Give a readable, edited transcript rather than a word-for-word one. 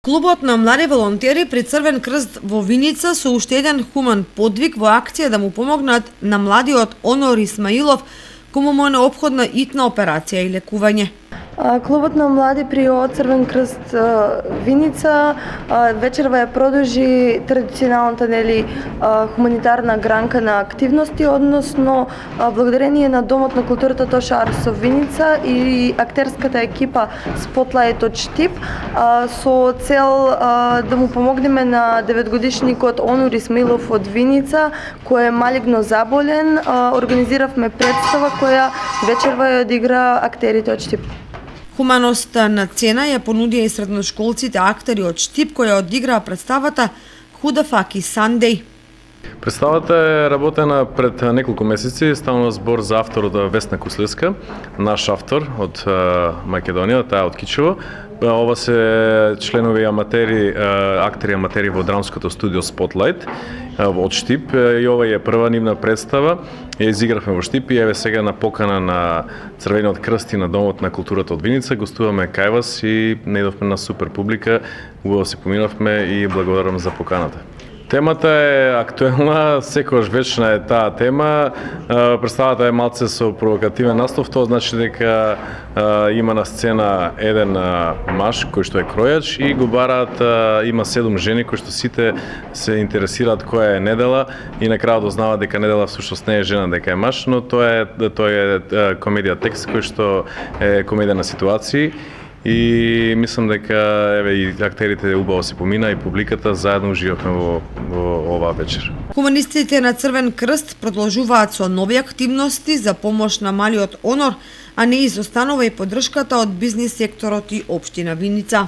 Клубот на млади волонтери при Црвен крст во Виница со уште еден хуман подвиг во акција да му помогнат на младиот Онор Исмаилов, кому му е неопходна итна операција и лекување. Клубот на млади при Црвен крст Виница вечерва ја продолжи традиционалната хуманитарна гранка на активности, односно благодарение на Домот на културата Тоша Арсов Виница и актерската екипа Spotlight од Штип со цел да му помогнеме на 9-годишникот Онор Исмаилов од Виница, кој е малигно заболен. Организиравме представа која вечерва ја одигра актерите од Штип. Хуманост на цена ја понудија и средношколците актери од Штип која одиграа представата Худafaki Sunday. Представата е работена пред неколку месеци, станува збор за авторот Весна Куслевска, наш автор од Македонија, таа од Кичево. Ова се членови аматери, актери аматери во драмското студио Spotlight од Штип и ова е прва нивна представа. Ја изигравме во Штип и еве сега на покана на Црвениот крст и на Домот на културата од Виница гостуваме кај вас и наидовме на супер публика. Убаво се поминавме и благодарам за поканата. Темата е актуелна, секогаш вечна е таа тема. Представата е малце со провокативен настав, тоа значи дека има на сцена еден маж кој што е кројач и го бараат, има 7 жени кои што сите се интересираат која е Недела и на крајот дознаваат дека Недела всушност не е жена, дека е маж, но тоа е комедија текст кој што е комедија на ситуации. И мислам дека еве и актерите убаво се помина и публиката заедно уживавме во оваа вечер. Хуманистите на Црвен крст продолжуваат со нови активности за помош на малиот Онор, а не изостанува и поддршката од бизнис секторот и општина Виница.